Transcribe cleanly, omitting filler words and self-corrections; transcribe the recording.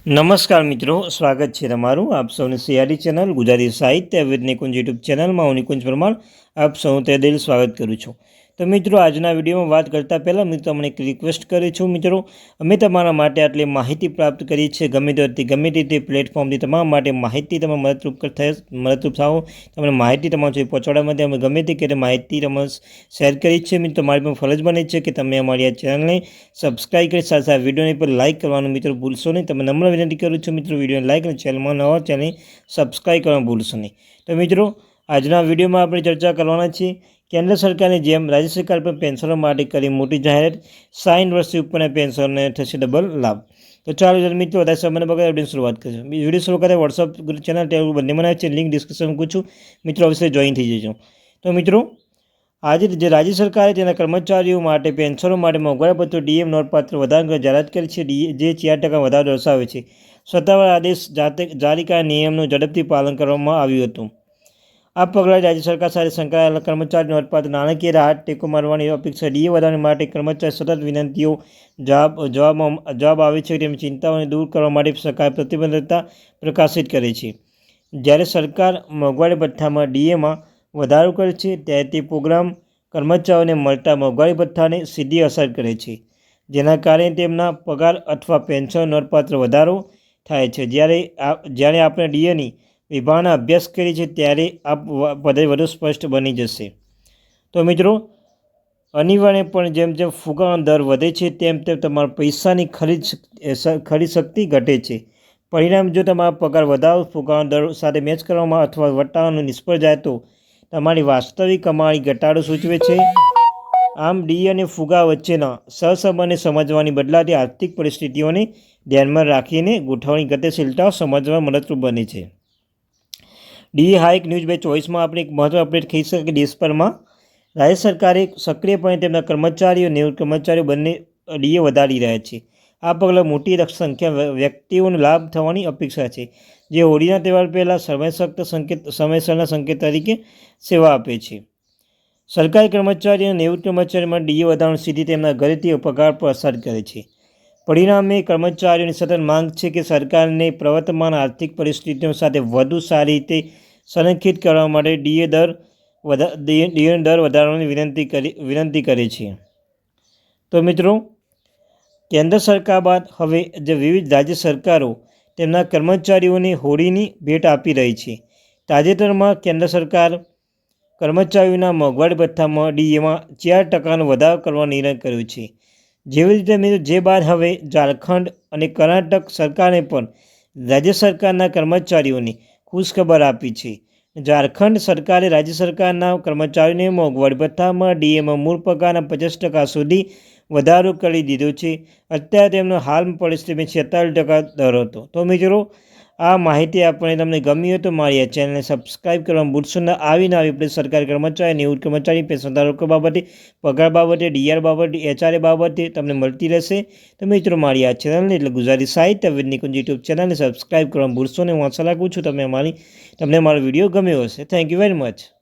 નમસ્કાર મિત્રો, સ્વાગત છે તમારું આપ સૌની સિયારી ચેનલ ગુજરાતી સાહિત્ય વિદ નિકુંજ યુટ્યુબ ચેનલમાં હું નિકુંજ પરમાર આપ સૌનું તહે દિલ સ્વાગત કરું છું। તો મિત્રો, આજના વિડીયોમાં વાત કરતાં પહેલાં મિત્રો તમને એક રિક્વેસ્ટ કરું છું। મિત્રો, અમે તમારા માટે આટલી માહિતી પ્રાપ્ત કરી છે ગમે તે પ્લેટફોર્મથી તમારા માટે માહિતી તમે મદદરૂપ થાઓ, તમને માહિતી તમારા સુધી પહોંચાડવા માટે અમે ગમે તે રીતે માહિતી તમે શેર કરી છે। મિત્રો, તમારી પણ ફરજ બને છે કે તમે અમારી આ ચેનલને સબસ્ક્રાઈબ કરી સાથે આ વિડીયોને પર લાઇક કરવાનું મિત્રો ભૂલશો નહીં। તમે નમ્ર વિનંતી કરું છું મિત્રો, વિડીયોને લાઇક અને ચેનલમાં નવા ચેનલ સબસ્ક્રાઈબ કરવાનું ભૂલશો નહીં। તો મિત્રો, આજના વિડીયોમાં આપણે ચર્ચા કરવાના છીએ કેન્દ્ર સરકારની જેમ રાજ્ય સરકાર પણ પેન્શનો માટે કરી મોટી જાહેરાત, 60 વર્ષથી ઉપરના પેન્શનને થશે ડબલ લાભ। તો ચાલો મિત્રો, વધારે સમય બગાડે વિડીયોની શરૂઆત કરીશું। વિડીયો શરૂ કરતા વોટ્સઅપ ચેનલ ટેલિગ્રામ બંને બનાવે છે, લિંક ડિસ્ક્રિપ્શન મૂકું છું, મિત્રો અવશ્ય જોઈન થઈ જજો। તો મિત્રો, આજે જે રાજ્ય સરકારે તેના કર્મચારીઓ માટે પેન્શનો માટે મોંઘવારી ભથ્થું ડીએમ નોંધપાત્ર વધારાની જાહેરાત કરી છે, જે 4% વધારો દર્શાવે છે। સત્તાવાર આદેશ જારી કરાયેલા નિયમનું ઝડપથી પાલન કરવામાં આવ્યું હતું। આ પગલાં રાજ્ય સરકાર સાથે સંકળાયેલા કર્મચારી નોંધપાત્ર નાણાકીય રાહત ટેકો મારવાની અપેક્ષા ડીએ વધારવા માટે કર્મચારી સતત વિનંતીઓ જવાબ આવે છે તેમની ચિંતાઓને દૂર કરવા માટે સરકાર પ્રતિબદ્ધતા પ્રકાશિત કરે છે। જ્યારે સરકાર મોંઘવારી ભથ્થામાં ડીએમાં વધારો કરે છે ત્યારે તે પ્રોગ્રામ કર્મચારીઓને મળતા મોંઘવારી ભથ્થાને સીધી અસર કરે છે, જેના કારણે તેમના પગાર અથવા પેન્શન નોંધપાત્ર વધારો થાય છે। જ્યારે આપણે ડીએની વિભાવના અભ્યાસ કરીએ છીએ ત્યારે આ પદ્ધતિ વધુ સ્પષ્ટ બની જશે। તો મિત્રો, અનિવાર્યપણે જેમ જેમ ફુગાવાનો દર વધે છે તેમ તેમ તમારા પૈસાની ખરીદ શક્તિ ઘટે છે। પરિણામ, જો તમારા પગાર વધારો ફુગાવાનો દર સાથે મેચ કરવામાં અથવા વટાવવાનું નિષ્ફળ જાય તો તમારી વાસ્તવિક કમાણી ઘટાડો સૂચવે છે। આમ ડીએ અને ફુગા વચ્ચેના સહસંબંધને સમજવાની બદલાતી આર્થિક પરિસ્થિતિઓને ધ્યાનમાં રાખીને ગોઠવણી ગતિશીલતાઓ સમજવામાં મદદરૂપ બને છે। ડીએ હાઇક ન્યૂઝ 2024માં આપણે એક મહત્વ અપડેટ કહી શકીએ કે દેશભરમાં રાજ્ય સરકારે સક્રિયપણે તેમના કર્મચારીઓ નિવૃત્ત કર્મચારીઓ બંને ડીએ વધારી રહ્યા છે। આ પગલાં મોટી સંખ્યા વ્યક્તિઓને લાભ થવાની અપેક્ષા છે, જે હોળીના તહેવાર પહેલાં સમયસરના સંકેત તરીકે સેવા આપે છે। સરકારી કર્મચારી અને નિવૃત્ત કર્મચારીમાં ડીએ વધારવાનું સીધી તેમના ઘરેથી પગાર પર અસર કરે છે। પરિણામે કર્મચારીઓની સતત માંગ છે કે સરકારને પ્રવર્તમાન આર્થિક પરિસ્થિતિઓ સાથે વધુ સારી રીતે સંરેખિત કરવા માટે ડીએ દર વધારવાની વિનંતી કરે છે। તો મિત્રો, કેન્દ્ર સરકાર બાદ હવે જે વિવિધ રાજ્ય સરકારો તેમના કર્મચારીઓને હોળીની ભેટ આપી રહી છે। તાજેતરમાં કેન્દ્ર સરકાર કર્મચારીઓના મોંઘવારી ભથ્થામાં ડીએમાં 4%નો વધારો કરવાનો નિર્ણય કર્યો છે। જેવી રીતે મિત્રો, જે બાદ હવે ઝારખંડ અને કર્ણાટક સરકારે પણ રાજ્ય સરકારના કર્મચારીઓને ખુશખબર આપી છે। ઝારખંડ સરકારે રાજ્ય સરકારના કર્મચારીઓને મોંઘવારી ભથ્થામાં ડીએમાં મૂળ પગારના 50% સુધી વધારો કરી દીધો છે। અત્યારે તેમનો હાલ પરિસ્થિતિમાં 46% દર હતો। તો મિત્રો, આ માહિતી આપણને તમને ગમી હોય તો મારી આ ચેનલને સબસ્ક્રાઈબ કરવાનું ભૂલશો નહીં। આવી સરકારી કર્મચારી, નિવૃત્ત કર્મચારી, પેન્શનધારકો બાબતે, પગાર બાબતે, ડીઆર બાબતે, એચઆરએ બાબતે તમને મળતી રહેશે। તો મિત્રો, મારી આ ચેનલને એટલે ગુજરાતી સાહિત્ય વિદ નિકુંજ યુટ્યુબ ચેનલને સબસ્ક્રાઈબ કરવાનું ભૂલશો નહીં। હું આશા રાખું છું તમને મારો વિડીયો ગમ્યો હશે। Thank you very much.